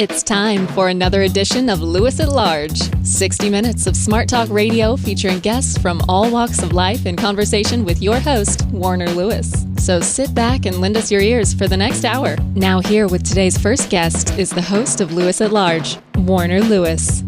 It's time for another edition of Lewis at Large, 60 minutes of smart talk radio featuring guests from all walks of life in conversation with your host, Warner Lewis. So sit back and lend us your ears for the next hour. Now here with today's first guest is the host of Lewis at Large, Warner Lewis.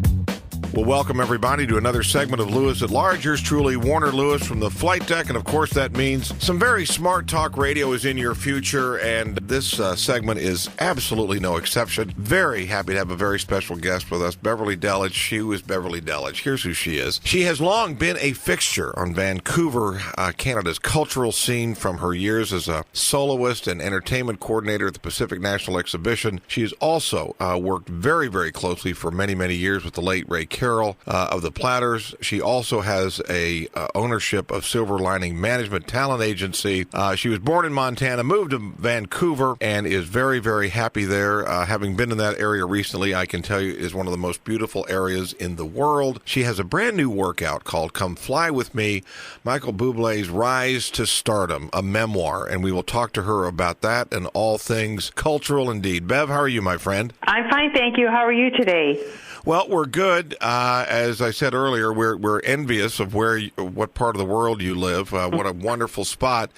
Well, welcome everybody to another segment of Lewis at Large. Yours truly, Warner Lewis from the flight deck, and of course that means some very smart talk radio is in your future, and this segment is absolutely no exception. Very happy to have a very special guest with us, Beverly Delich. She was Beverly Delich. Here's who she is. She has long been a fixture on Vancouver, Canada's cultural scene from her years as a soloist and entertainment coordinator at the Pacific National Exhibition. She has also worked very, very closely for many, many years with the late Ray Carroll of the Platters. She also has a ownership of Silver Lining Management Talent Agency. She was born in Montana, moved to Vancouver, and is very, very happy there. Having been in that area recently, I can tell you it is one of the most beautiful areas in the world. She has a brand new workout called Come Fly With Me, Michael Bublé's Rise to Stardom, a memoir, and we will talk to her about that and all things cultural indeed. Bev, how are you, my friend? I'm fine, thank you. How are you today? Well, we're good. As I said earlier, we're envious of what part of the world you live. What a wonderful spot.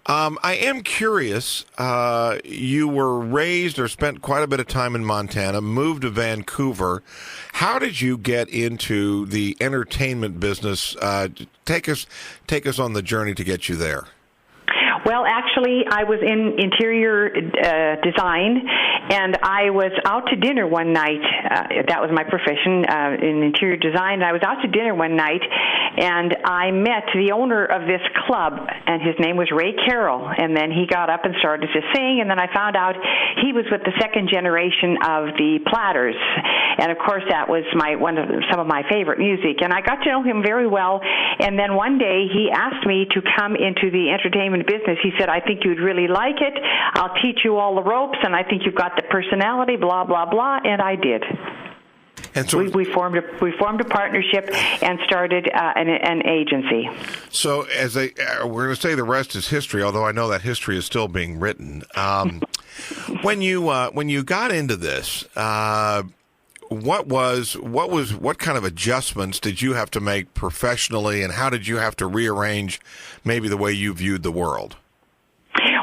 I am curious. You were raised or spent quite a bit of time in Montana, moved to Vancouver. How did you get into the entertainment business? Take us on the journey to get you there. Well, actually, I was in interior design, and I was out to dinner one night. That was my profession in interior design. I was out to dinner one night, and I met the owner of this club, and his name was Ray Carroll. And then he got up and started to sing, and then I found out he was with the second generation of the Platters. And, of course, that was some of my favorite music. And I got to know him very well. And then one day he asked me to come into the entertainment business. He said, I think you'd really like it. I'll teach you all the ropes, and I think you've got the personality, blah, blah, blah. And I did. And so we formed a partnership and started an agency. So we're going to say the rest is history, although I know that history is still being written. When you got into this, what kind of adjustments did you have to make professionally, and how did you have to rearrange maybe the way you viewed the world?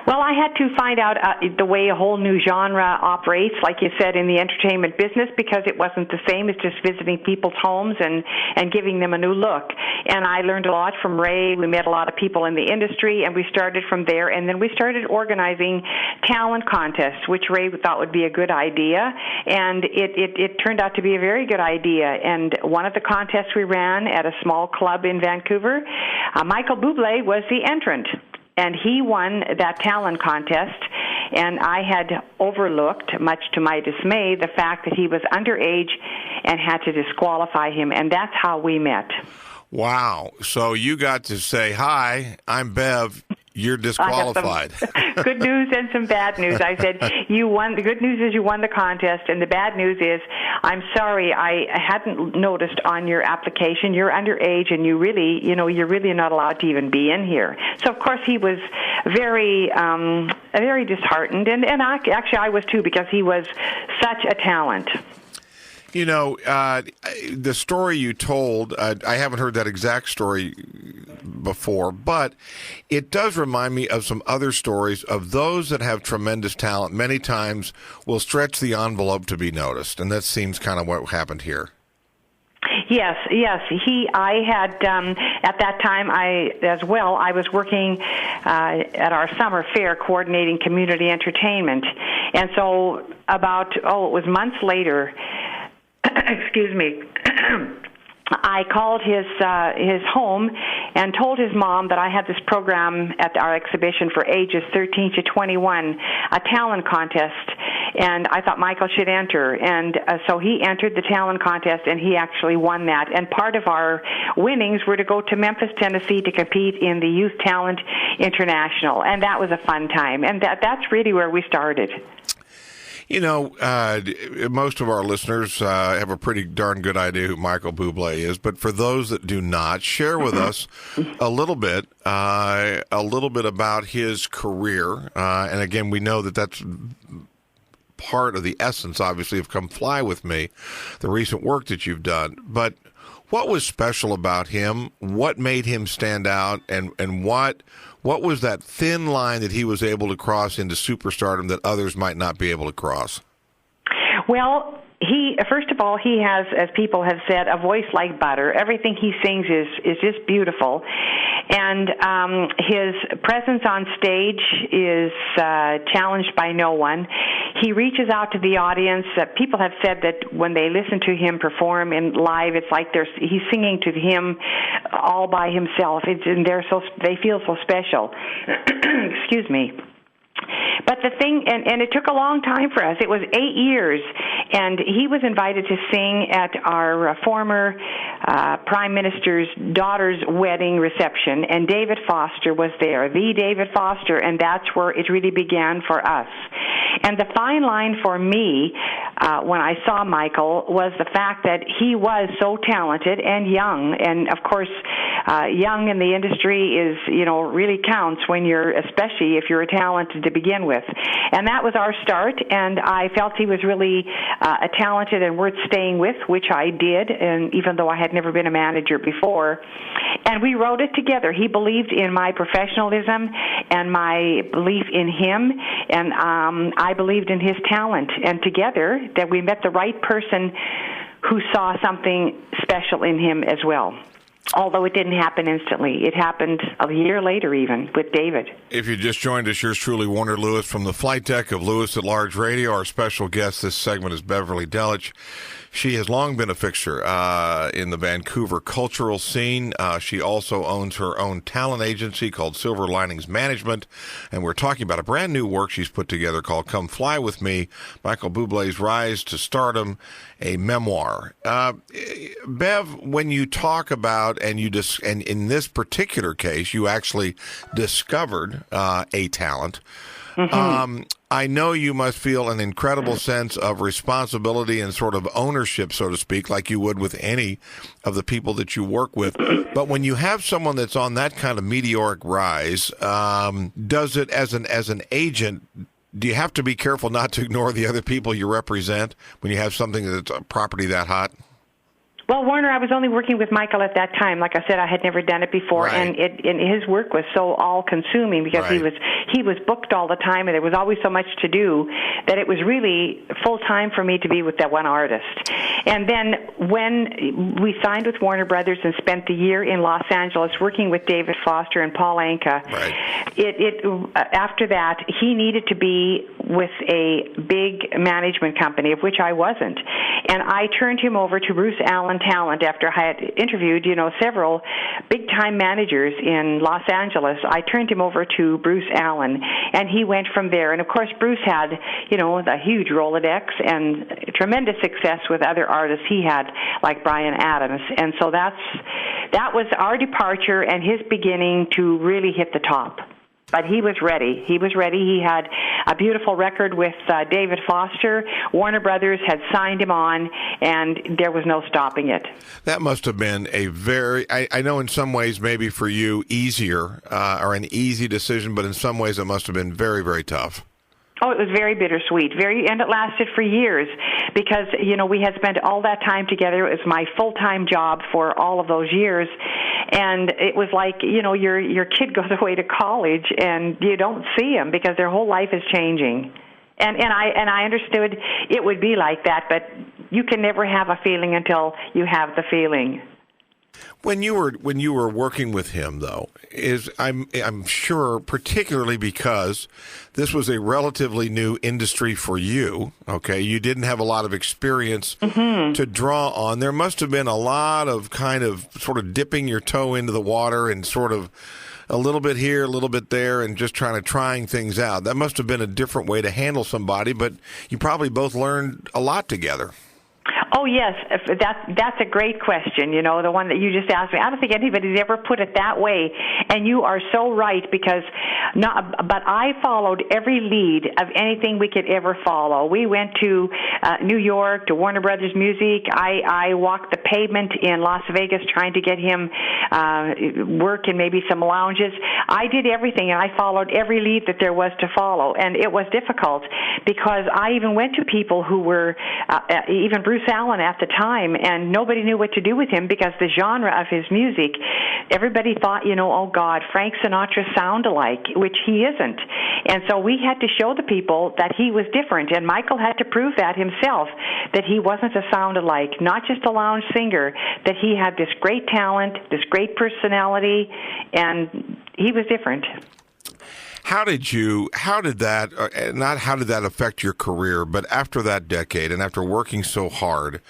Well, I had to find out the way a whole new genre operates, like you said, in the entertainment business, because it wasn't the same as just visiting people's homes and giving them a new look. And I learned a lot from Ray. We met a lot of people in the industry, and we started from there. And then we started organizing talent contests, which Ray thought would be a good idea. And it turned out to be a very good idea. And one of the contests we ran at a small club in Vancouver, Michael Bublé was the entrant. And he won that talent contest, and I had overlooked, much to my dismay, the fact that he was underage and had to disqualify him, and that's how we met. Wow. So you got to say, hi, I'm Bev. You're disqualified. Good news and some bad news. I said, you won. The good news is you won the contest, and the bad news is, I'm sorry, I hadn't noticed on your application you're underage, and you're really not allowed to even be in here. So of course he was very disheartened, and I was too, because he was such a talent. You know, the story you told, I haven't heard that exact story before, but it does remind me of some other stories of those that have tremendous talent. Many times will stretch the envelope to be noticed, and that seems kind of what happened here. Yes. I had, at that time, I was working at our summer fair coordinating community entertainment. And so it was months later, excuse me, I called his home and told his mom that I had this program at our exhibition for ages 13 to 21, a talent contest, and I thought Michael should enter. And so he entered the talent contest, and he actually won that. And part of our winnings were to go to Memphis, Tennessee to compete in the Youth Talent International, and that was a fun time. And that's really where we started. You know, most of our listeners have a pretty darn good idea who Michael Bublé is, but for those that do not, share with us a little bit about his career. And again, we know that that's part of the essence, obviously, of Come Fly With Me, the recent work that you've done. But what was special about him? What made him stand out? And what was that thin line that he was able to cross into superstardom that others might not be able to cross? Well, first of all, he has, as people have said, a voice like butter. Everything he sings is just beautiful. And his presence on stage is challenged by no one. He reaches out to the audience. People have said that when they listen to him perform in live, it's like he's singing to him all by himself. They feel so special. Excuse me. But the thing, and it took a long time for us. It was 8 years, and he was invited to sing at our former Prime Minister's daughter's wedding reception, and David Foster was there, the David Foster, and that's where it really began for us. And the fine line for me when I saw Michael was the fact that he was so talented and young, and of course, young in the industry is, really counts especially if you're talented to begin with. And that was our start, and I felt he was really talented and worth staying with, which I did, and even though I had never been a manager before. And we wrote it together. He believed in my professionalism and my belief in him, and I believed in his talent. And together, that we met the right person who saw something special in him as well. Although it didn't happen instantly. It happened a year later even with David. If you just joined us, yours truly, Warner Lewis, from the flight deck of Lewis at Large Radio. Our special guest this segment is Beverly Delich. She has long been a fixture in the Vancouver cultural scene. She also owns her own talent agency called Silver Linings Management, and we're talking about a brand new work she's put together called Come Fly With Me, Michael Bublé's Rise to Stardom, a memoir. Bev, when you talk about, and in this particular case, you actually discovered a talent, I know you must feel an incredible sense of responsibility and sort of ownership, so to speak, like you would with any of the people that you work with. But when you have someone that's on that kind of meteoric rise, does it, as an agent, do you have to be careful not to ignore the other people you represent when you have something that's a property that hot? Well, Warner, I was only working with Michael at that time. Like I said, I had never done it before, right. and his work was so all-consuming because right. he was booked all the time, and there was always so much to do that it was really full-time for me to be with that one artist. And then when we signed with Warner Brothers and spent the year in Los Angeles working with David Foster and Paul Anka, right. After that, he needed to be with a big management company, of which I wasn't. And I turned him over to Bruce Allen Talent after I had interviewed, several big-time managers in Los Angeles. I turned him over to Bruce Allen, and he went from there. And, of course, Bruce had, the huge Rolodex and tremendous success with other artists he had, like Bryan Adams. And so that was our departure and his beginning to really hit the top. But he was ready. He had a beautiful record with David Foster. Warner Brothers had signed him on, and there was no stopping it. That must have been a very, I know in some ways maybe for you easier or an easy decision, but in some ways it must have been very, very tough. Oh, it was very bittersweet, and it lasted for years because, we had spent all that time together. It was my full-time job for all of those years, and it was like, your kid goes away to college and you don't see him because their whole life is changing. And I understood it would be like that, but you can never have a feeling until you have the feeling. When you were working with him, though, I'm sure, particularly because this was a relatively new industry for you. Okay, you didn't have a lot of experience to draw on. There must have been a lot of kind of sort of dipping your toe into the water and sort of a little bit here, a little bit there, and just trying things out. That must have been a different way to handle somebody, but you probably both learned a lot together. Oh, yes. That's a great question, the one that you just asked me. I don't think anybody's ever put it that way, and you are so right, because but I followed every lead of anything we could ever follow. We went to New York, to Warner Brothers Music. I walked the pavement in Las Vegas trying to get him work in maybe some lounges. I did everything, and I followed every lead that there was to follow, and it was difficult because I even went to people who were, even Bruce Allen at the time, and nobody knew what to do with him because the genre of his music, everybody thought, oh God, Frank Sinatra sound alike, which he isn't. And so we had to show the people that he was different, and Michael had to prove that himself, that he wasn't a sound alike, not just a lounge singer, that he had this great talent, this great personality, and he was different. How did that affect your career, but after that decade and after working so hard,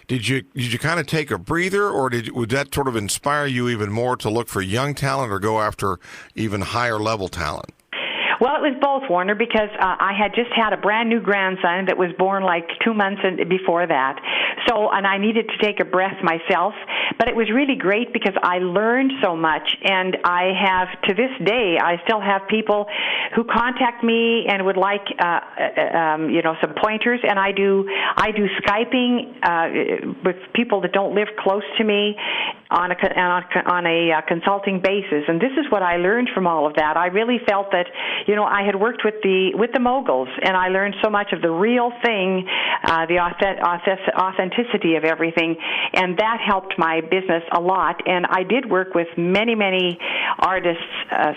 did you kind of take a breather, or would that sort of inspire you even more to look for young talent or go after even higher level talent? Well, it was both, Warner, because I had just had a brand new grandson that was born like 2 months before that. So, and I needed to take a breath myself. But it was really great because I learned so much, and I have, to this day, I still have people who contact me and would like, some pointers. And I do Skyping with people that don't live close to me on a consulting basis. And this is what I learned from all of that. I really felt that, I had worked with the moguls, and I learned so much of the real thing, the authenticity of everything, and that helped my business a lot. And I did work with many, many artists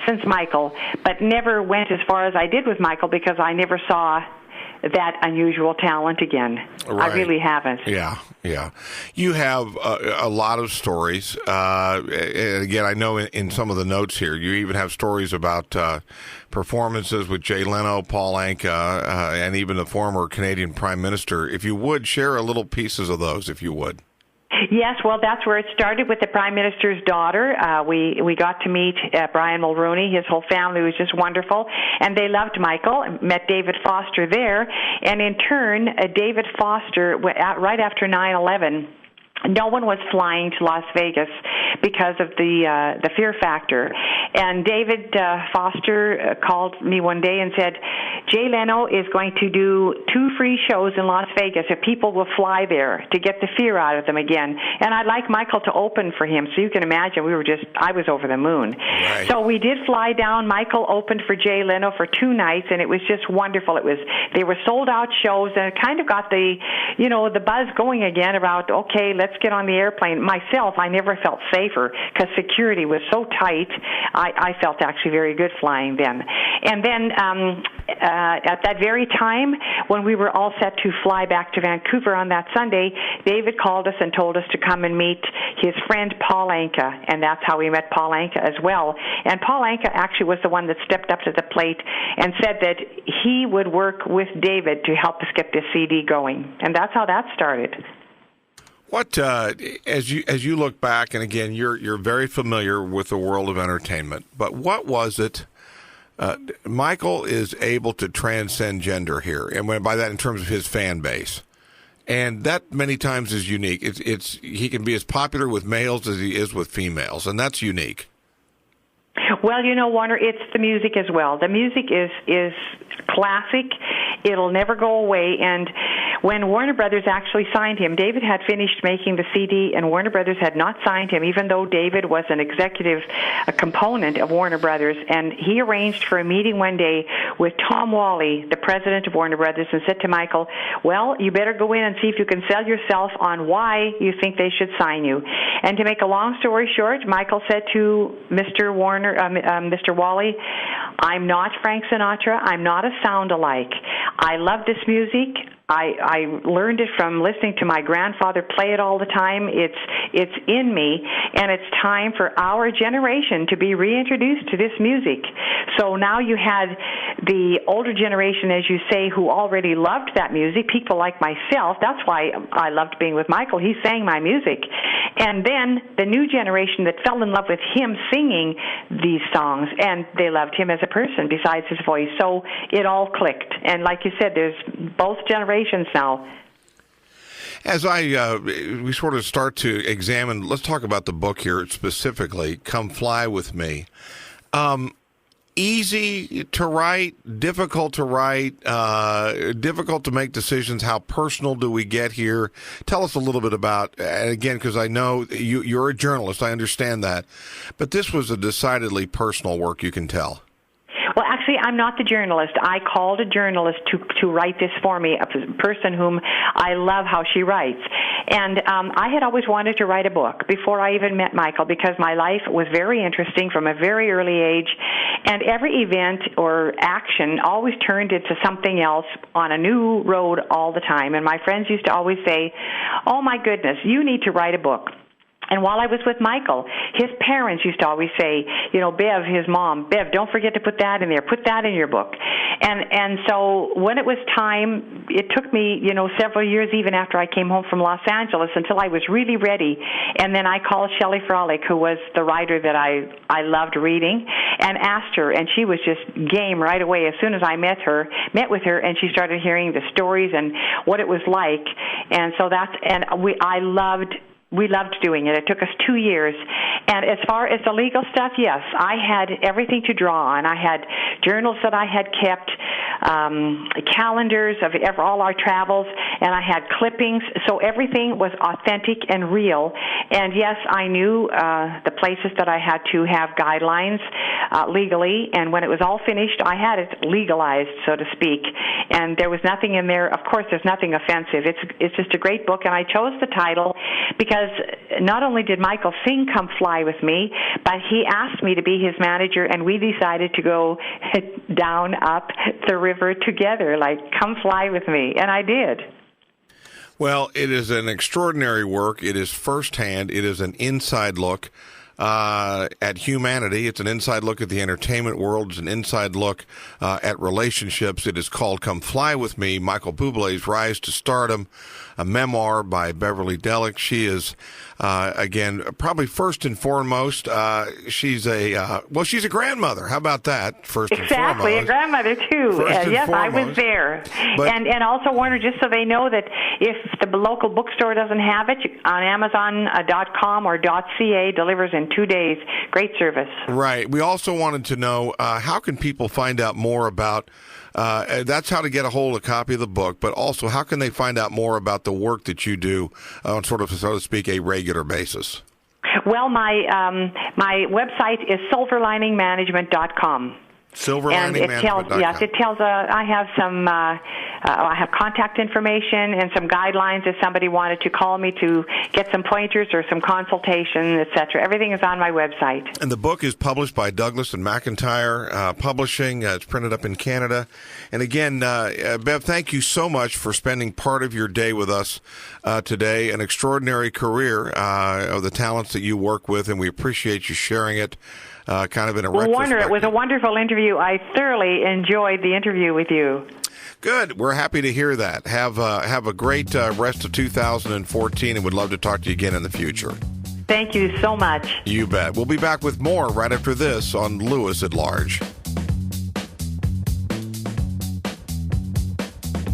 since Michael, but never went as far as I did with Michael because I never saw that unusual talent again. Right. I really haven't. Yeah. You have a lot of stories. And again, I know in some of the notes here, you even have stories about performances with Jay Leno, Paul Anka, and even the former Canadian Prime Minister. If you would, share a little pieces of those, if you would. Yes, well, that's where it started with the Prime Minister's daughter. We got to meet Brian Mulroney. His whole family was just wonderful, and they loved Michael. Met David Foster there, and in turn, David Foster, right after 9/11, no one was flying to Las Vegas because of the fear factor. And David Foster called me one day and said, Jay Leno is going to do 2 free shows in Las Vegas if people will fly there to get the fear out of them again. And I'd like Michael to open for him. So you can imagine I was over the moon. Right. So we did fly down. Michael opened for Jay Leno for 2 nights, and it was just wonderful. They were sold out shows, and it kind of got the buzz going again about, okay, let's get on the airplane. Myself, I never felt safer because security was so tight. I felt actually very good flying then. And then at that very time, when we were all set to fly back to Vancouver on that Sunday, David called us and told us to come and meet his friend Paul Anka, and that's how we met Paul Anka as well. And Paul Anka actually was the one that stepped up to the plate and said that he would work with David to help us get this CD going, and that's how that started. What, as you look back, and again, you're very familiar with the world of entertainment, but what was it? Michael is able to transcend gender here, and by that in terms of his fan base, and that many times is unique. He can be as popular with males as he is with females, and that's unique. Well, Warner, it's the music as well. The music is classic. It'll never go away. And when Warner Brothers actually signed him, David had finished making the CD, and Warner Brothers had not signed him, even though David was an executive component of Warner Brothers. And he arranged for a meeting one day with Tom Whalley, the president of Warner Brothers, and said to Michael, well, you better go in and see if you can sell yourself on why you think they should sign you. And to make a long story short, Michael said to Mr. Whalley, I'm not Frank Sinatra. I'm not a sound-alike. I love this music. I learned it from listening to my grandfather play it all the time. It's in me, and it's time for our generation to be reintroduced to this music. So now you had the older generation, as you say, who already loved that music, people like myself. That's why I loved being with Michael. He sang my music. And then the new generation that fell in love with him singing these songs, and they loved him as a person besides his voice. So it all clicked. And like you said, there's both generations now. As we sort of start to examine, let's talk about the book here specifically, Come Fly With Me. Easy to write, difficult to write, difficult to make decisions. How personal do we get here? Tell us a little bit about, and again, because I know you're a journalist, I understand that, but this was a decidedly personal work, you can tell. Well, actually, I'm not the journalist. I called a journalist to write this for me, a person whom I love how she writes. And I had always wanted to write a book before I even met Michael, because my life was very interesting from a very early age, and every event or action always turned into something else on a new road all the time. And my friends used to always say, "Oh my goodness, you need to write a book." And while I was with Michael, his parents used to always say, Bev, his mom, "Bev, don't forget to put that in there. Put that in your book." And so when it was time, it took me, several years even after I came home from Los Angeles until I was really ready. And then I called Shelley Frolick, who was the writer that I loved reading, and asked her, and she was just game right away as soon as I met with her, and she started hearing the stories and what it was like. And so we loved doing it. It took us 2 years. And as far as the legal stuff, yes, I had everything to draw on. I had journals that I had kept, calendars of all our travels, and I had clippings. So everything was authentic and real. And yes, I knew the places that I had to have guidelines legally. And when it was all finished, I had it legalized, so to speak. And there was nothing in there. Of course, there's nothing offensive. It's just a great book. And I chose the title because not only did Michael sing Come Fly With Me, but he asked me to be his manager, and we decided to go down, up the river together, like, come fly with me. And I did. Well, it is an extraordinary work. It is firsthand. It is an inside look at humanity. It's an inside look at the entertainment world. It's an inside look at relationships. It is called Come Fly With Me, Michael Bublé's Rise to Stardom, a memoir by Beverly Delich. She is, again, probably first and foremost, she's a grandmother. How about that? First and foremost. Exactly, a grandmother, too. Yes, I was there. And also, Warner, just so they know that if the local bookstore doesn't have it, on Amazon.com or .ca, delivers in 2 days. Great service. Right. We also wanted to know, how can people find out more about, that's how to get a hold of a copy of the book, but also how can they find out more about the work that you do on sort of, so to speak, a regular basis? Well, my website is silverliningmanagement.com. Silverliningmanagement.com. Yes, it tells. I have some. I have contact information and some guidelines if somebody wanted to call me to get some pointers or some consultation, etc. Everything is on my website. And the book is published by Douglas and McIntyre Publishing. It's printed up in Canada. And again, Bev, thank you so much for spending part of your day with us today. An extraordinary career of the talents that you work with, and we appreciate you sharing it. Kind of in a retrospective. Warner, it was a wonderful interview. I thoroughly enjoyed the interview with you. Good. We're happy to hear that. Have a great rest of 2014, and would love to talk to you again in the future. Thank you so much. You bet. We'll be back with more right after this on Lewis at Large.